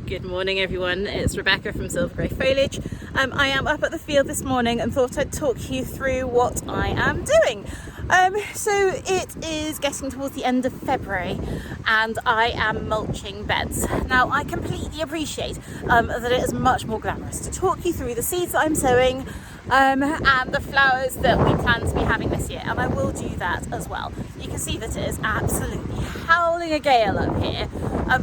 Good morning everyone, it's Rebecca from Silver Grey Foliage. I am up at the field this morning and thought I'd talk you through what I am doing. So it is getting towards the end of February and I am mulching beds. Now I completely appreciate that it is much more glamorous to talk you through the seeds that I'm sowing and the flowers that we plan to be having this year, and I will do that as well. You can see that it is absolutely howling a gale up here.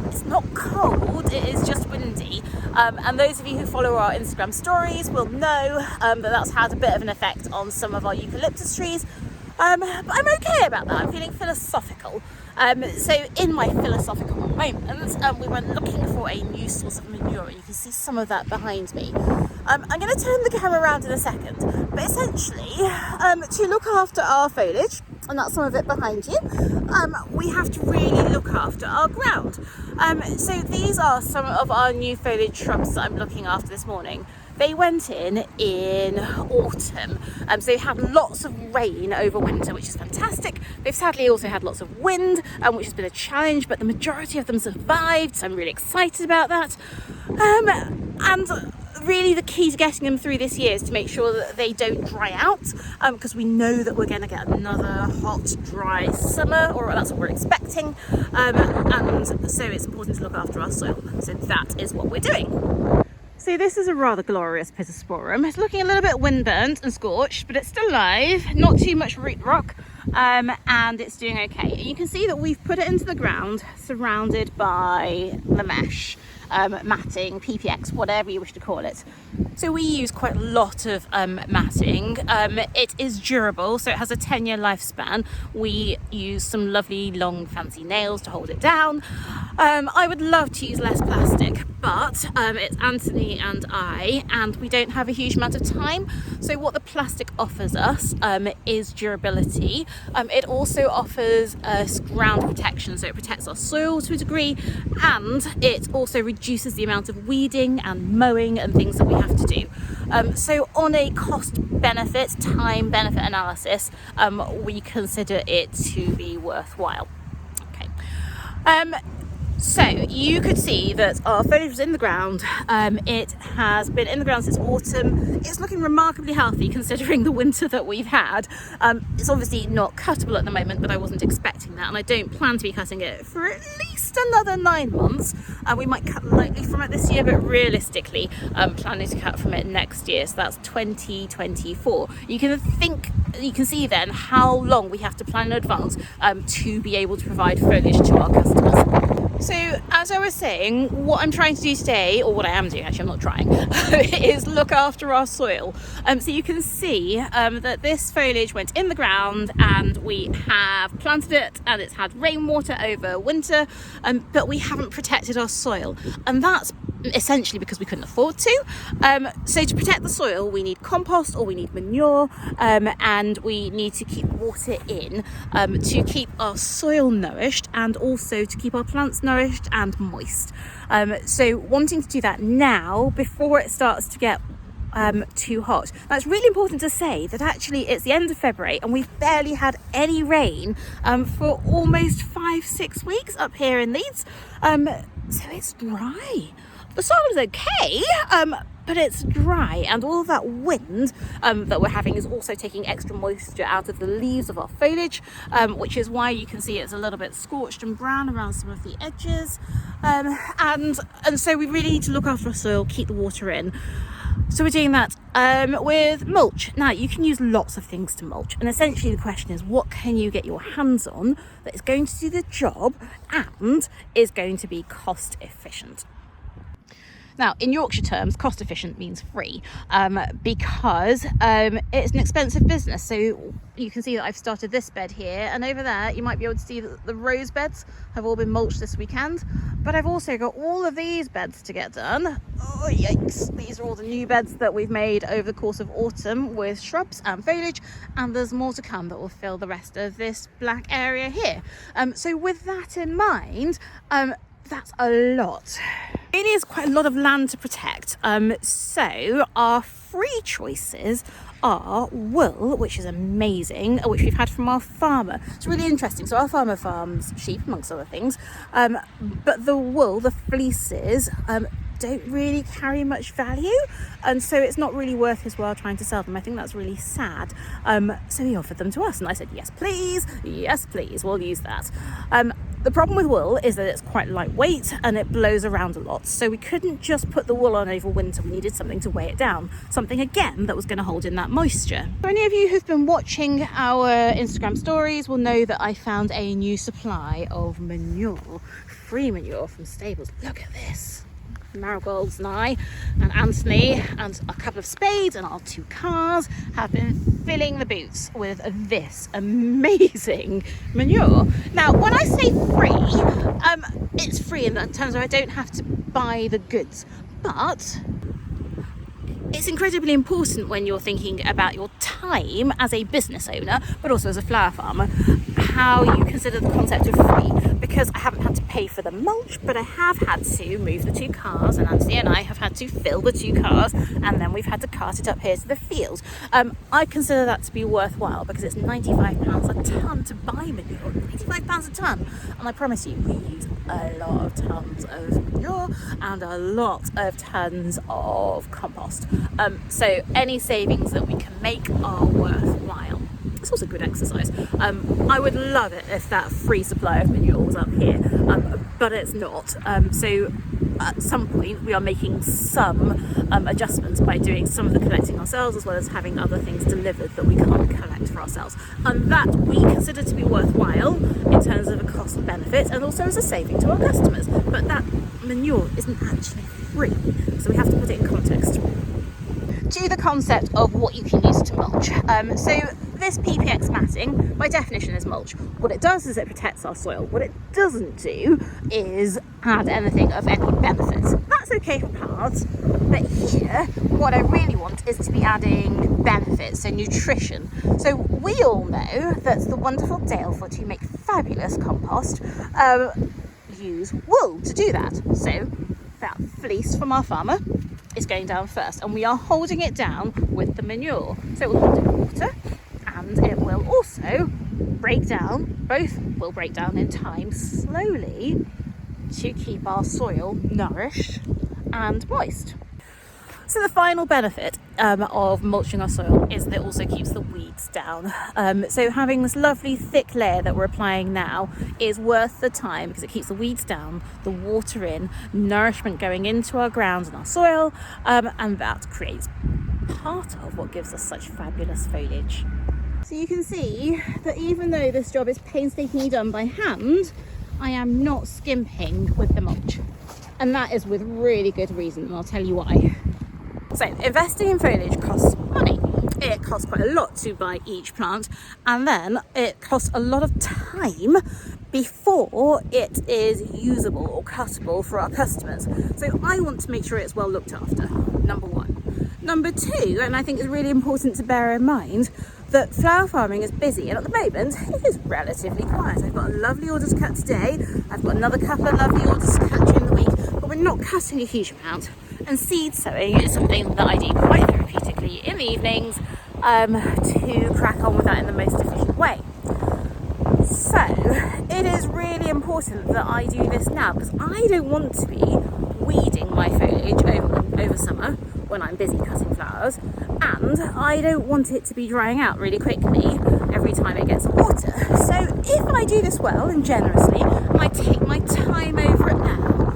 It's not cold, it is just windy, and those of you who follow our Instagram stories will know that that's had a bit of an effect on some of our eucalyptus trees, but I'm okay about that. I'm feeling philosophical. So in my philosophical moment, we went looking for a new source of manure. You can see some of that behind me. I'm going to turn the camera around in a second, but essentially to look after our foliage, and that's some of it behind you, we have to really look after our ground. So these are some of our new foliage shrubs that I'm looking after this morning. They went in autumn, so they had lots of rain over winter, which is fantastic. They've sadly also had lots of wind, which has been a challenge, but the majority of them survived, so I'm really excited about that. And really the key to getting them through this year is to make sure that they don't dry out, because we know that we're going to get another hot, dry summer, or that's what we're expecting, and so it's important to look after our soil. So that is what we're doing. So this is a rather glorious Pittosporum. It's looking a little bit windburnt and scorched, but it's still alive, not too much root rot, and it's doing okay. And you can see that we've put it into the ground surrounded by the mesh, matting, PPX, whatever you wish to call it. So we use quite a lot of matting. It is durable, so it has a 10-year lifespan. We use some lovely long fancy nails to hold it down. I would love to use less plastic, but it's Anthony and I, and we don't have a huge amount of time. So what the plastic offers us is durability. It also offers us ground protection, so it protects our soil to a degree, and it also reduces the amount of weeding and mowing and things that we have to do. So on a cost benefit, time benefit analysis, we consider it to be worthwhile. Okay. So you could see that our foliage was in the ground. It has been in the ground since autumn. It's looking remarkably healthy considering the winter that we've had. It's obviously not cuttable at the moment, but I wasn't expecting that, and I don't plan to be cutting it for at least another 9 months. We might cut lightly from it this year, but realistically planning to cut from it next year, so that's 2024. You can see then how long we have to plan in advance to be able to provide foliage to our customers. So as I was saying, what I'm trying to do today, or what I am doing, actually I'm not trying, is look after our soil. So you can see that this foliage went in the ground and we have planted it and it's had rainwater over winter, but we haven't protected our soil, and that's essentially because we couldn't afford to. So to protect the soil we need compost or we need manure, and we need to keep water in to keep our soil nourished and also to keep our plants nourished and moist. So wanting to do that now before it starts to get too hot. Now it's really important to say that actually it's the end of February and we've barely had any rain for almost 5-6 weeks up here in Leeds, so it's dry. The soil is okay, but it's dry, and all of that wind that we're having is also taking extra moisture out of the leaves of our foliage, which is why you can see it's a little bit scorched and brown around some of the edges, and so we really need to look after our soil, keep the water in. So we're doing that with mulch. Now you can use lots of things to mulch, and essentially the question is, what can you get your hands on that is going to do the job and is going to be cost efficient? Now, in Yorkshire terms, cost efficient means free, because it's an expensive business. So you can see that I've started this bed here, and over there you might be able to see that the rose beds have all been mulched this weekend, but I've also got all of these beds to get done. Oh yikes, these are all the new beds that we've made over the course of autumn with shrubs and foliage, and there's more to come that will fill the rest of this black area here. So with that in mind, that's a lot. It is quite a lot of land to protect, so our free choices are wool, which is amazing, which we've had from our farmer. It's really interesting. So our farmer farms sheep, amongst other things, but the wool, the fleeces, don't really carry much value, and so it's not really worth his while trying to sell them. I think that's really sad. So he offered them to us, and I said, yes please, we'll use that. The problem with wool is that it's quite lightweight and it blows around a lot, so we couldn't just put the wool on over winter. We needed something to weigh it down, something again that was going to hold in that moisture. So any of you who've been watching our Instagram stories will know that I found a new supply of manure, free manure from Stables. Look at this. Marigolds and I and Anthony and a couple of spades and our 2 cars have been filling the boots with this amazing manure. Now, when I say free, it's free in terms of I don't have to buy the goods, but it's incredibly important when you're thinking about your time as a business owner, but also as a flower farmer, how you consider the concept of free. Because I haven't had to pay for the mulch, but I have had to move the 2 cars, and Anthony and I have had to fill the 2 cars, and then we've had to cart it up here to the field. I consider that to be worthwhile because it's £95 a tonne to buy manure, £95 a tonne, and I promise you, we use a lot of tonnes of manure and a lot of tonnes of compost. So any savings that we can make are worthwhile. It's also good exercise. I would love it if that free supply of manure was up here, but it's not. So at some point we are making some adjustments by doing some of the collecting ourselves, as well as having other things delivered that we can't collect for ourselves. And that we consider to be worthwhile in terms of a cost benefit and also as a saving to our customers. But that manure isn't actually free, so we have to put it in context. To the concept of what you can use to mulch. So this PPX matting, by definition, is mulch. What it does is it protects our soil. What it doesn't do is add anything of any benefit. That's okay for parts, but here, what I really want is to be adding benefits, so nutrition. So we all know that the wonderful Dalefoot, who make fabulous compost, use wool to do that. So that fleece from our farmer is going down first, and we are holding it down with the manure. So it will hold in water, and it will also break down, both will break down in time slowly to keep our soil nourished and moist. So the final benefit of mulching our soil is that it also keeps the weeds down. So having this lovely thick layer that we're applying now is worth the time because it keeps the weeds down, the water in, nourishment going into our ground and our soil, and that creates part of what gives us such fabulous foliage. So you can see that even though this job is painstakingly done by hand, I am not skimping with the mulch. And that is with really good reason, and I'll tell you why. So investing in foliage costs money. It costs quite a lot to buy each plant, and then it costs a lot of time before it is usable or cuttable for our customers. So I want to make sure it's well looked after, number one. Number two, and I think it's really important to bear in mind, that flower farming is busy, and at the moment it is relatively quiet. I've got a lovely order to cut today, I've got another couple of lovely orders to cut during the week, but we're not cutting a huge amount. And seed sowing is something that I do quite therapeutically in the evenings to crack on with that in the most efficient way. So it is really important that I do this now, because I don't want to be weeding my foliage over summer when I'm busy cutting flowers, and I don't want it to be drying out really quickly every time it gets water. So if I do this well and generously, and I take my time over it now,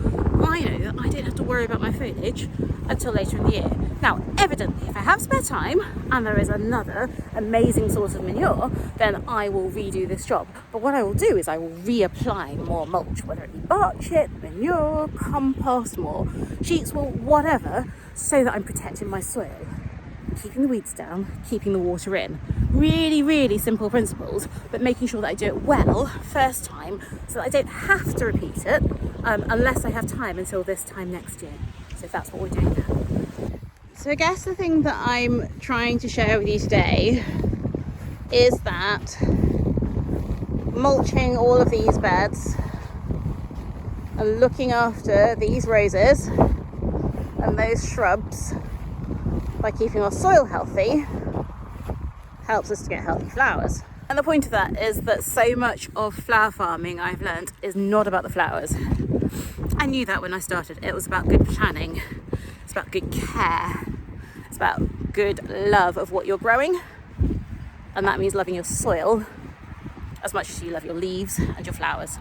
I know that I don't have to worry about my foliage until later in the year. Now, evidently, if I have spare time and there is another amazing source of manure, then I will redo this job. But what I will do is I will reapply more mulch, whether it be bark chip, manure, compost, more sheep's wool, whatever, so that I'm protecting my soil, keeping the weeds down, keeping the water in. Really, really simple principles, but making sure that I do it well first time so that I don't have to repeat it unless I have time until this time next year. So that's what we're doing now. So I guess the thing that I'm trying to share with you today is that mulching all of these beds And looking after these roses and those shrubs by keeping our soil healthy helps us to get healthy flowers. And the point of that is that so much of flower farming, I've learned, is not about the flowers. I knew that when I started. It was about good planning, it's about good care, it's about good love of what you're growing, and that means loving your soil as much as you love your leaves and your flowers.